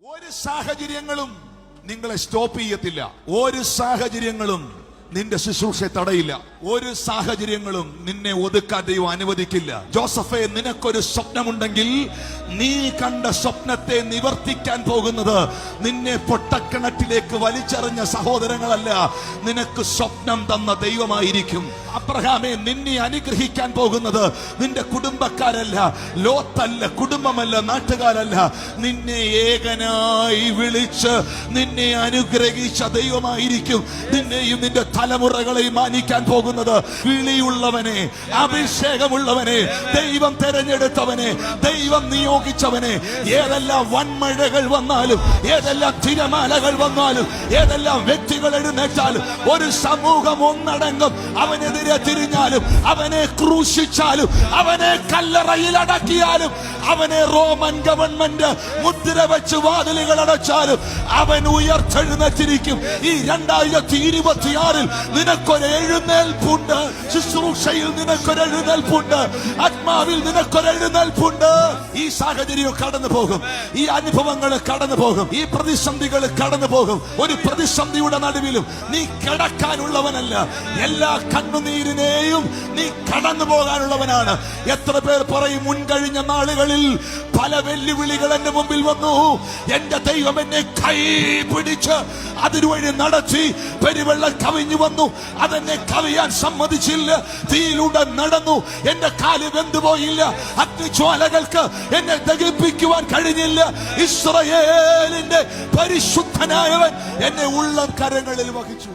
ഒരു സാഹചര്യങ്ങളും നിങ്ങളെ സ്റ്റോപ്പ് ചെയ്യത്തില്ല. ഒരു സാഹചര്യങ്ങളും നിന്റെ ശുശ്രൂഷയെ തടയില്ല. ഒരു സാഹചര്യങ്ങളും നിന്നെ ഒതുക്കാൻ ദൈവം അനുവദിക്കില്ല. ജോസഫേ, നിനക്കൊരു സ്വപ്നമുണ്ടെങ്കിൽ നീ കണ്ട സ്വപ്നത്തെ നിവർത്തിക്കാൻ പോകുന്നത് നിന്നെ പൊട്ടക്കിണറ്റിലേക്ക് വലിച്ചെറിഞ്ഞ സഹോദരങ്ങളല്ല, നിനക്ക് സ്വപ്നം തന്ന ദൈവമായിരിക്കും. അബ്രഹാമേ, നിന്നെ അനുഗ്രഹിക്കാൻ പോകുന്നത് നിന്റെ കുടുംബക്കാരല്ല, ലോത്തല്ല, കുടുംബമല്ല, നാട്ടുകാരല്ല, നിന്നെ ഏകനായി വിളിച്ച് നിന്നെ അനുഗ്രഹിച്ച ദൈവമായിരിക്കും. നിന്നെയും നിന്റെ തലമുറകളെയും മാനിക്കാൻ പോകുന്നത് വിളിയുള്ളവനെ, അഭിഷേകമുള്ളവനെ, ദൈവം തെരഞ്ഞെടുത്തവനെ, ദൈവം നിയോഗിച്ചവനെ. ഏതെല്ലാം വൻമഴകൾ വന്നാലും, ഏതെല്ലാം തിരമാലകൾ വന്നാലും, ഏതെല്ലാം വ്യക്തികൾ എഴുന്നേറ്റാലും, ഒരു സമൂഹം ഒന്നടങ്കം അവനെതിരെ തിരിഞ്ഞാലും, അവനെ ക്രൂശിച്ചാലും, അവനെ കല്ലറയിൽ അടക്കിയാലും, അവനെ റോമൻ ഗവൺമെന്റ് മുദ്ര വെച്ച് വാതിലുകൾ അടച്ചാലും, അവൻ ഉയർത്തെഴുന്നേറ്റിരിക്കും. ഈ 2026 നിനക്കൊരു എഴുന്നേൽപ്പുണ്ട്. ശുശ്രൂഷയിൽ നിനക്കൊരു എഴുന്നേൽപ്പുണ്ട്. ആത്മാവിൽ നിനക്കൊരു എഴുന്നേൽപ്പുണ്ട്. ഈ സാഹചര്യം കടന്നു പോകും, ഈ അനുഭവങ്ങൾ കടന്നു പോകും, ഈ പ്രതിസന്ധികൾ കടന്നു പോകും. ഒരു പ്രതിസന്ധിയുടെ നടുവിലും നീ കിടക്കാനുള്ളവനല്ല, എല്ലാ കണ്ണുനീരിനെയും നീ കടന്നു പോകാനുള്ളവനാണ്. എത്ര പേർ പറയും, മുൻകഴിഞ്ഞ നാളുകളിൽ പല വെല്ലുവിളികൾ എന്റെ മുമ്പിൽ വന്നു, എന്റെ ദൈവം എന്നെ കൈ പിടിച്ച് അതിനുവഴി നടത്തി. പെരുവെള്ളം കവിഞ്ഞു വന്നു, അതെന്നെ കവിയാൻ സമ്മതിച്ചില്ല. തീയിലൂടെ നടന്നു, എന്റെ കാല് വെന്തുപോയില്ല. അഗ്നിജ്വാലകൾക്ക് എന്നെ ദഹിപ്പിക്കുവാൻ കഴിഞ്ഞില്ല. ഇസ്രായേലിന്റെ പരിശുദ്ധനായവൻ എന്നെ ഉള്ളം കരങ്ങളിൽ വഹിച്ചു.